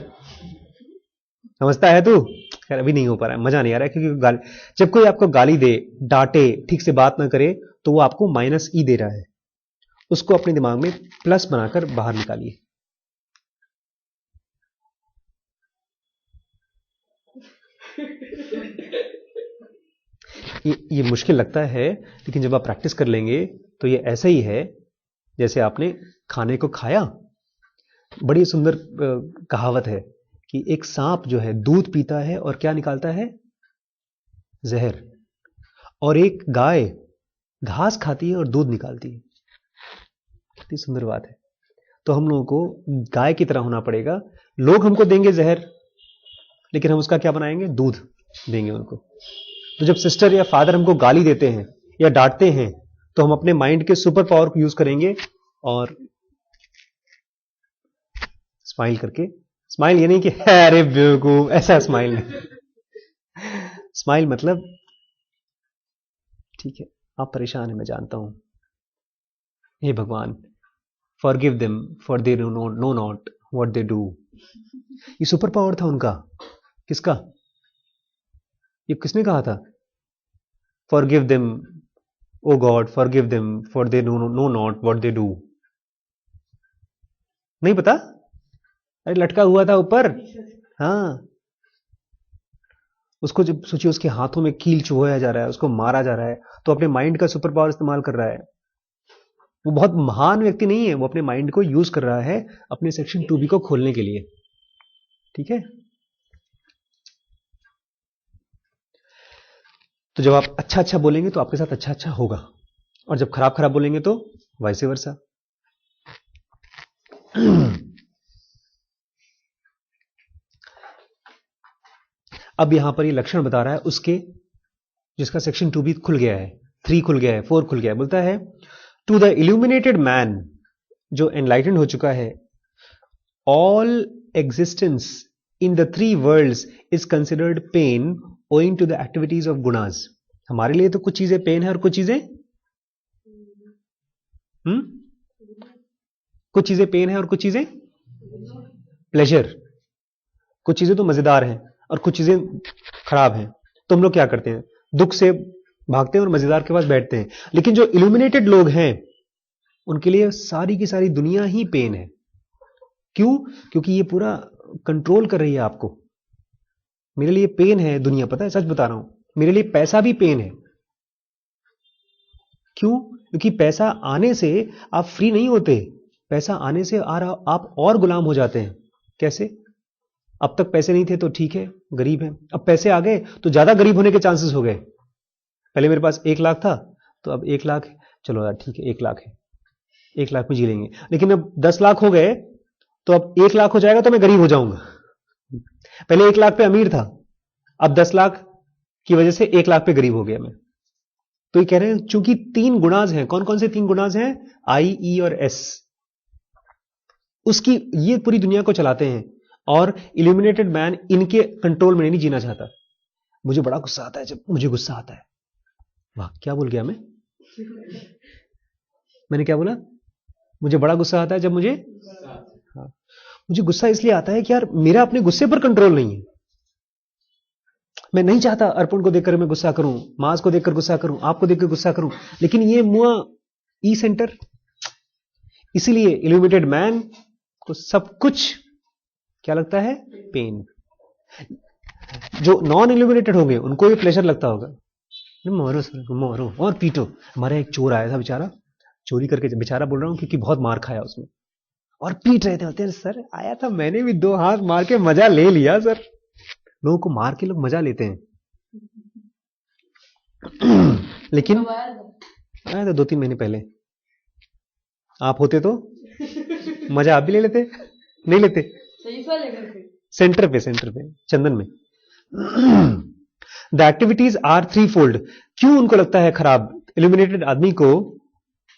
समझता है तू? खैर अभी नहीं हो पा रहा है, मजा नहीं आ रहा है, क्योंकि जब कोई आपको गाली दे, डांटे, ठीक से बात ना करे, तो वो आपको -E दे रहा है। उसको अपने दिमाग में प्लस बनाकर बाहर निकालिए। ये मुश्किल लगता है, लेकिन जब आप प्रैक्टिस कर लेंगे तो ये ऐसा ही है जैसे आपने खाने को खाया। बड़ी सुंदर कहावत है कि एक सांप जो है दूध पीता है और क्या निकालता है? जहर। और एक गाय घास खाती है और दूध निकालती है। कितनी सुंदर बात है। तो हम लोगों को गाय की तरह होना पड़ेगा। लोग हमको देंगे जहर, लेकिन हम उसका क्या बनाएंगे? दूध देंगे उनको। तो जब सिस्टर या फादर हमको गाली देते हैं या डांटते हैं, तो हम अपने माइंड के सुपर पावर को यूज करेंगे और स्माइल करके स्माइल ये नहीं कि अरे बेवकूफ, ऐसा स्माइल नहीं। स्माइल मतलब ठीक है, आप परेशान हैं, मैं जानता हूं, हे भगवान forgive them for they know not what they do. ये सुपर पावर था उनका। किसका? ये किसने कहा था? Forgive them O God, forgive them for they know not what they do. नहीं पता? अरे लटका हुआ था ऊपर। हाँ, उसको जब सोचिए उसके हाथों में कील चुभोया जा रहा है, उसको मारा जा रहा है, तो अपने माइंड का सुपर पावर इस्तेमाल कर रहा है। वो बहुत महान व्यक्ति नहीं है, वो अपने माइंड को यूज कर रहा है अपने सेक्शन 2B को खोलने के लिए। ठीक है, तो जब आप अच्छा अच्छा बोलेंगे तो आपके साथ अच्छा अच्छा होगा, और जब खराब खराब बोलेंगे तो वाइस वर्सा। अब यहां पर ये लक्षण बता रहा है उसके जिसका सेक्शन 2B खुल गया है, 3 खुल गया है, 4 खुल गया है। बोलता है टू द इल्यूमिनेटेड मैन, जो एनलाइटेंड हो चुका है, all existence in the 3 worlds is considered pain owing to the activities of gunas. हमारे लिए तो कुछ चीजें पेन है और कुछ चीजें कुछ चीजें पेन है और कुछ चीजें प्लेजर। कुछ चीजें तो मजेदार हैं और कुछ चीजें खराब हैं। तो हम लोग क्या करते हैं? दुख से भागते हैं और मजेदार के पास बैठते हैं। लेकिन जो इल्यूमिनेटेड लोग हैं उनके लिए सारी की सारी दुनिया ही पेन है। क्यों? क्योंकि ये पूरा कंट्रोल कर रही है आपको। मेरे लिए पेन है दुनिया, पता है, सच बता रहा हूं। मेरे लिए पैसा भी पेन है। क्यों? क्योंकि पैसा आने से आप फ्री नहीं होते, पैसा आने से आप और गुलाम हो जाते हैं। कैसे? अब तक पैसे नहीं थे तो ठीक है, गरीब हैं, अब पैसे आ गए तो ज्यादा गरीब होने के चांसेस हो गए। पहले मेरे पास 1 लाख था, तो अब 1 लाख है, चलो यार ठीक है 1 लाख है, 1 लाख में जी लेंगे। लेकिन अब 10 लाख हो गए तो अब 1 लाख हो जाएगा तो मैं गरीब हो जाऊंगा। पहले 1 लाख पे अमीर था, अब 10 लाख की वजह से 1 लाख पे गरीब हो गया मैं। तो ये कह रहे हैं चूंकि 3 गुणाज हैं। कौन कौन से 3 गुणाज हैं? आई, ई और एस। उसकी ये पूरी दुनिया को चलाते हैं, और इल्यूमिनेटेड मैन इनके कंट्रोल में नहीं जीना चाहता। मुझे बड़ा गुस्सा आता है जब मुझे गुस्सा आता है। वाह, क्या बोल गया मैं? मैंने क्या बोला? मुझे बड़ा गुस्सा आता है जब मुझे, हाँ, मुझे गुस्सा इसलिए आता है कि यार मेरा अपने गुस्से पर कंट्रोल नहीं है। मैं नहीं चाहता अर्पण को देखकर मैं गुस्सा करूं, मास को देखकर गुस्सा करूं, आपको देखकर गुस्सा करूं, लेकिन ये मुआ ई सेंटर। इसीलिए इल्यूमिनेटेड मैन को सब कुछ क्या लगता है? पेन। जो नॉन इल्यूमिनेटेड होंगे उनको ये प्लेजर लगता होगा, मारो सर मारो और पीटो। हमारा एक चोर आया था बेचारा, चोरी करके, बेचारा बोल रहा हूं क्योंकि बहुत मार खाया उसने, और पीट रहे थे। होते हैं सर आया था, मैंने भी 2 हाथ मार के मजा ले लिया सर। लोगों को मार के लोग मजा लेते हैं। लेकिन आया था 2-3 महीने पहले। आप होते तो मजा आप भी ले लेते? नहीं लेते? सेंटर पे चंदन में। The activities are 3 fold. क्यों उनको लगता है खराब? इल्यूमिनेटेड आदमी को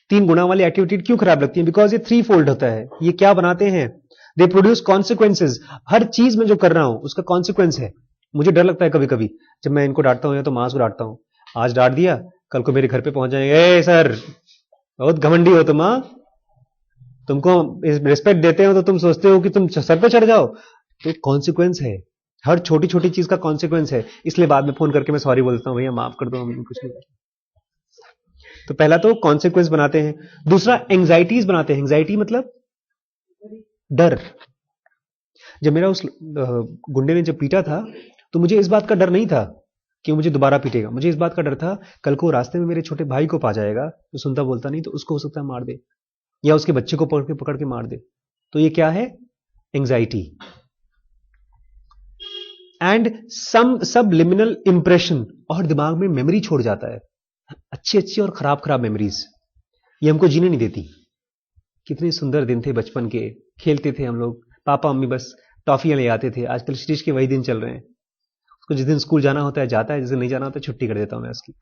3 गुणा वाली एक्टिविटी क्यों खराब लगती है? बिकॉज ये 3 फोल्ड होता है। ये क्या बनाते हैं? They produce consequences. हर चीज में जो कर रहा हूं उसका कॉन्सिक्वेंस है। मुझे डर लगता है कभी कभी जब मैं इनको डांटता हूं या तो मां को डांटता हूं। आज डांट दिया, कल को मेरे घर पे पहुंच जाएंगे, ए सर बहुत घमंडी हो तुम, तुमको रिस्पेक्ट देते हो तो तुम सोचते हो कि तुम सर पे चढ़ जाओ। तो कॉन्सिक्वेंस है, हर छोटी छोटी चीज का कॉन्सिक्वेंस है। इसलिए बाद में फोन करके मैं सॉरी बोलता हूं, भैया माफ कर दो, हम कुछ नहीं। तो पहला तो कॉन्सिक्वेंस बनाते हैं। दूसरा एंग्जाइटीज बनाते हैं। एंग्जाइटी मतलब डर। जब मेरा उस गुंडे ने जब पीटा था तो मुझे इस बात का डर नहीं था कि मुझे दोबारा पीटेगा। मुझे इस बात का डर था कल को रास्ते में मेरे छोटे भाई को पा जाएगा, तो सुनता बोलता नहीं, तो उसको हो सकता है मार दे, या उसके बच्चे को पकड़ के मार दे। तो ये क्या है? Anxiety. And some subliminal impression, और दिमाग में मेमोरी छोड़ जाता है, अच्छी अच्छी और खराब खराब मेमोरीज। ये हमको जीने नहीं देती। कितने सुंदर दिन थे बचपन के, खेलते थे हम लोग, पापा मम्मी बस टॉफियां ले आते थे। आजकल स्टीज के वही दिन चल रहे हैं। उसको जिस दिन स्कूल जाना होता है जाता है, जिस दिन नहीं जाना होता है छुट्टी कर देता हूं मैं उसकी।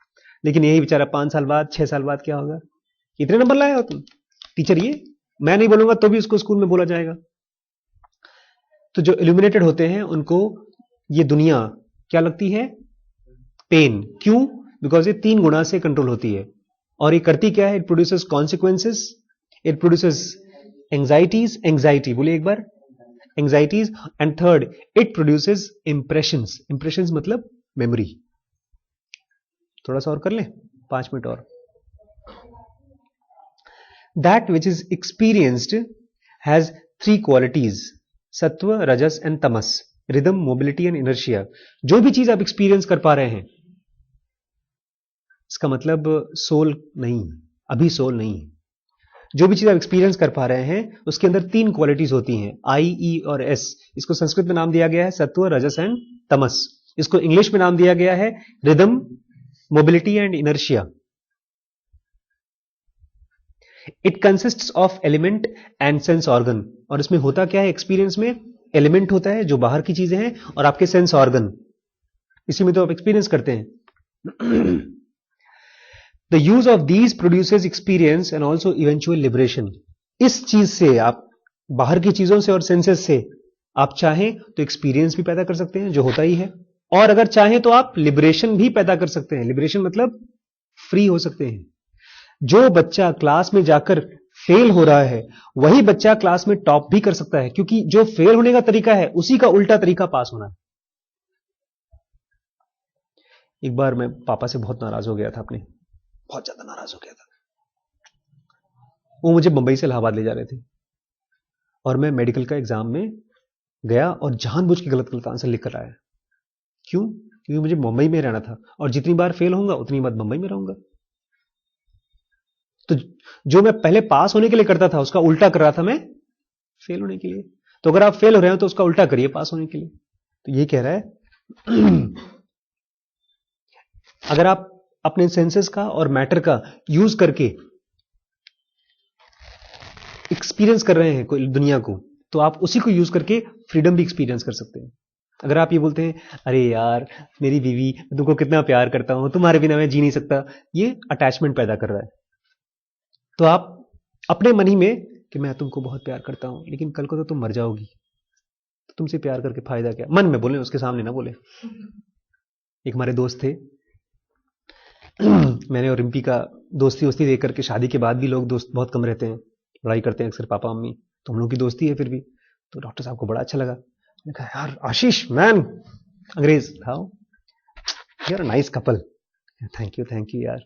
लेकिन यही बेचारा 5 साल बाद 6 साल बाद क्या होगा? इतने नंबर लाए हो तुम? टीचर ये, मैं नहीं बोलूंगा तो भी उसको स्कूल में बोला जाएगा। तो जो इल्यूमिनेटेड होते हैं उनको ये दुनिया क्या लगती है? पेन। क्यों? बिकॉज ये 3 गुणा से कंट्रोल होती है। और ये करती क्या है? It produces consequences, it produces anxieties, anxiety बोलिए एक बार, anxieties, and third it produces impressions. Impressions मतलब मेमोरी। थोड़ा सा और कर लें, 5 मिनट और। That which is experienced has 3 qualities, sattva, rajas and Tamas, rhythm, mobility and inertia. जो भी चीज आप एक्सपीरियंस कर पा रहे हैं, इसका मतलब सोल नहीं, अभी सोल नहीं है। जो भी चीज आप एक्सपीरियंस कर पा रहे हैं उसके अंदर 3 क्वालिटीज होती हैं, आई, ई और एस। इसको संस्कृत में नाम दिया गया है सत्व, रजस एंड तमस। इसको इंग्लिश में नाम दिया गया है rhythm, mobility and inertia. It consists of element and sense organ. और इसमें होता क्या है एक्सपीरियंस में? एलिमेंट होता है जो बाहर की चीजें हैं, और आपके सेंस ऑर्गन, इसी में तो आप एक्सपीरियंस करते हैं। The use of these produces experience and also eventual liberation. इस चीज से, आप बाहर की चीजों से और सेंसेस से आप चाहें तो एक्सपीरियंस भी पैदा कर सकते हैं, जो होता ही है, और अगर चाहें तो आप लिबरेशन भी पैदा कर सकते हैं। लिबरेशन मतलब फ्री हो सकते हैं। जो बच्चा क्लास में जाकर फेल हो रहा है वही बच्चा क्लास में टॉप भी कर सकता है, क्योंकि जो फेल होने का तरीका है उसी का उल्टा तरीका पास होना है। एक बार मैं पापा से बहुत नाराज हो गया था, अपने बहुत ज्यादा नाराज हो गया था। वो मुझे मुंबई से इलाहाबाद ले जा रहे थे और मैं मेडिकल का एग्जाम में गया और जानबूझ के गलत गलत आंसर लिख कर आया। क्यों? क्योंकि मुझे मुंबई में रहना था और जितनी बार फेल होऊंगा उतनी बार मुंबई में रहूंगा। तो जो मैं पहले पास होने के लिए करता था उसका उल्टा कर रहा था मैं फेल होने के लिए। तो अगर आप फेल हो रहे हो तो उसका उल्टा करिए पास होने के लिए। तो ये कह रहा है अगर आप अपने सेंसेस का और मैटर का यूज करके एक्सपीरियंस कर रहे हैं कोई दुनिया को, तो आप उसी को यूज करके फ्रीडम भी एक्सपीरियंस कर सकते हैं। अगर आप ये बोलते हैं अरे यार मेरी बीवी, मैं तुमको कितना प्यार करता हूं, तुम्हारे बिना मैं जी नहीं सकता, ये अटैचमेंट पैदा कर रहा है। तो आप अपने मन ही में कि मैं तुमको बहुत प्यार करता हूं लेकिन कल को तो तुम मर जाओगी, तो तुमसे प्यार करके फायदा क्या? मन में बोले, उसके सामने ना बोले। एक हमारे दोस्त थे, मैंने और रिम्पी का दोस्ती वोस्ती देख करके, शादी के बाद भी लोग दोस्त बहुत कम रहते हैं, लड़ाई करते हैं अक्सर पापा मम्मी, तो हम लोग की दोस्ती है फिर भी। तो डॉक्टर साहब को बड़ा अच्छा लगा। मैंने कहा यार आशीष मैन, अंग्रेज, how you are a nice couple, thank you यार,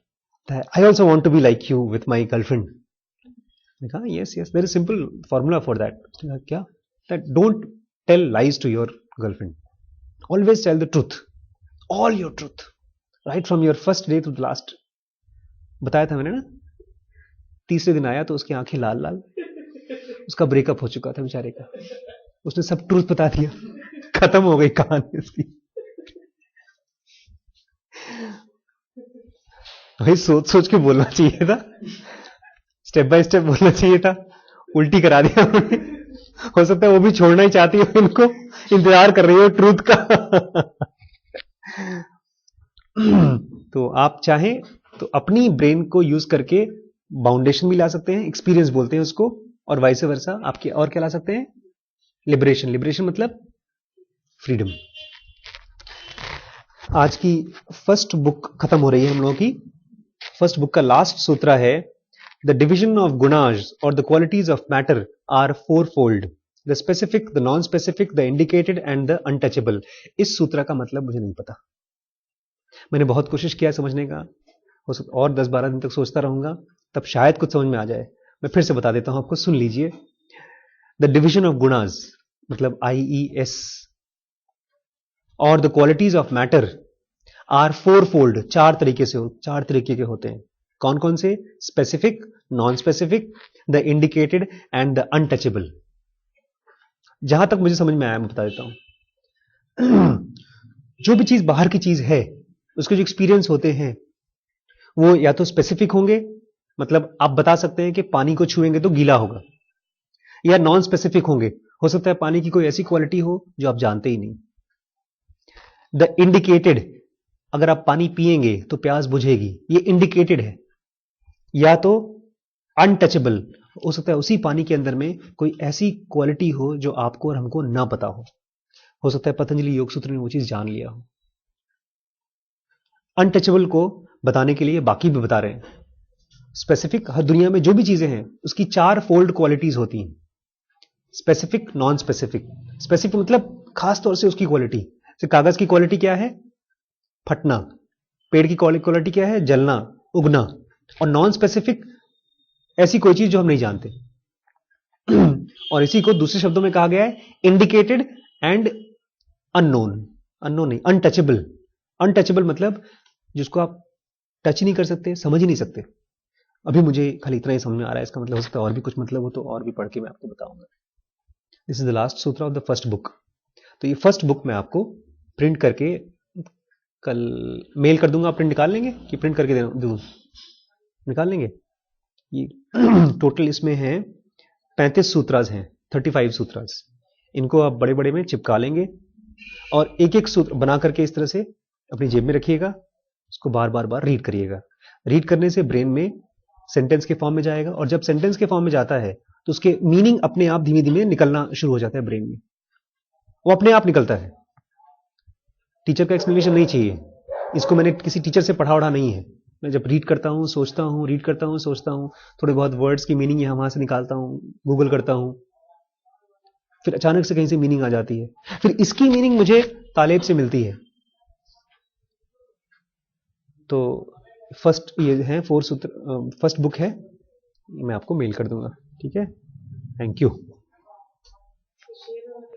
I also want to be like you with my girlfriend. मैंने कहा yes there is simple formula for that. क्या? That don't tell lies to your girlfriend, always tell the truth, all your truth, right from your first day to the last. बताया था मैंने ना। तीसरे दिन आया तो उसकी आंखें लाल लाल, उसका ब्रेकअप हो चुका था बेचारे का, उसने सब ट्रूथ बता दिया, खत्म हो गई कहानी उसकी। भाई सोच सोच के बोलना चाहिए था, स्टेप बाय स्टेप बोलना चाहिए था, उल्टी करा दिया। हो सकता है वो भी छोड़ना ही चाहती हो, इनको इंतजार कर रही हो ट्रूथ का। तो आप चाहें तो अपनी ब्रेन को यूज करके बाउंडेशन भी ला सकते हैं, एक्सपीरियंस बोलते हैं उसको, और वाइस वर्सा आपके और क्या ला सकते हैं? लिबरेशन। लिबरेशन मतलब फ्रीडम। आज की फर्स्ट बुक खत्म हो रही है हम लोगों की। फर्स्ट बुक का लास्ट सूत्र है द डिविजन ऑफ गुणाज और the qualities of matter are 4-fold, the specific, the non specific, the indicated and the untouchable. इस सूत्र का मतलब मुझे नहीं पता, मैंने बहुत कोशिश किया समझने का, हो सकता और 10-12 दिन तक सोचता रहूंगा, तब शायद कुछ समझ में आ जाए। मैं फिर से बता देता हूं आपको, सुन लीजिए। द डिविजन ऑफ गुणाज मतलब IES और the qualities of matter are 4-fold, 4 तरीके के होते हैं। कौन कौन से? Specific, non specific, the indicated and the untouchable. जहां तक मुझे समझ में आया मैं बता देता हूं। जो भी चीज बाहर की चीज है उसके जो एक्सपीरियंस होते हैं वो या तो स्पेसिफिक होंगे, मतलब आप बता सकते हैं कि पानी को छुएंगे तो गीला होगा, या नॉन स्पेसिफिक होंगे, हो सकता है पानी की कोई ऐसी क्वालिटी हो जो आप जानते ही नहीं। द इंडिकेटेड, अगर आप पानी पिएंगे तो प्यास बुझेगी, ये इंडिकेटेड है। या तो अनटचेबल, हो सकता है उसी पानी के अंदर में कोई ऐसी क्वालिटी हो जो आपको और हमको ना पता हो सकता है पतंजलि योग सूत्र ने वो चीज जान लिया हो। अनटचेबल को बताने के लिए बाकी भी बता रहे हैं। स्पेसिफिक, हर दुनिया में जो भी चीजें हैं उसकी 4 फोल्ड क्वालिटीज होती हैं। Specific, non specific. स्पेसिफिक मतलब खास तौर से उसकी क्वालिटी। जैसे कागज की क्वालिटी क्या है? फटना। पेड़ की क्वालिटी क्या है? जलना, उगना। और नॉन स्पेसिफिक ऐसी कोई चीज जो हम नहीं जानते। और इसी को दूसरे शब्दों में कहा गया है इंडिकेटेड एंड अननोन। अननोन नहीं, अनटचेबल। अनटचेबल मतलब जिसको आप टच ही नहीं कर सकते, समझ ही नहीं सकते। अभी मुझे खाली इतना ही समझ में आ रहा है, इसका मतलब हो सकता है और भी कुछ मतलब हो, तो और भी पढ़ के मैं आपको बताऊंगा। दिस इज द लास्ट सूत्र ऑफ द फर्स्ट बुक। तो ये फर्स्ट बुक मैं आपको प्रिंट करके कल मेल कर दूंगा। आप प्रिंट निकाल लेंगे कि प्रिंट करके दूं? निकाल लेंगे। ये टोटल इसमें है 35 सूत्रास हैं, 35 सूत्रास। इनको आप बड़े बड़े में चिपका लेंगे और एक एक सूत्र बना करके इस तरह से अपनी जेब में रखिएगा। इसको बार बार बार रीड करिएगा। रीड करने से ब्रेन में सेंटेंस के फॉर्म में जाएगा, और जब सेंटेंस के फॉर्म में जाता है तो उसके मीनिंग अपने आप धीमे धीमे निकलना शुरू हो जाता है ब्रेन में। वो अपने आप निकलता है, टीचर का एक्सप्लेनेशन नहीं चाहिए। इसको मैंने किसी टीचर से पढ़ा उढ़ा नहीं है। मैं जब रीड करता हूँ, सोचता हूँ, रीड करता हूँ, सोचता हूँ, थोड़े बहुत वर्ड्स की मीनिंग यहाँ वहां से निकालता हूँ, गूगल करता हूँ, फिर अचानक से कहीं से मीनिंग आ जाती है, फिर इसकी मीनिंग मुझे तालेब से मिलती है। तो फर्स्ट ये है 4 सूत्र, फर्स्ट बुक है, मैं आपको मेल कर दूंगा। ठीक है, थैंक यू।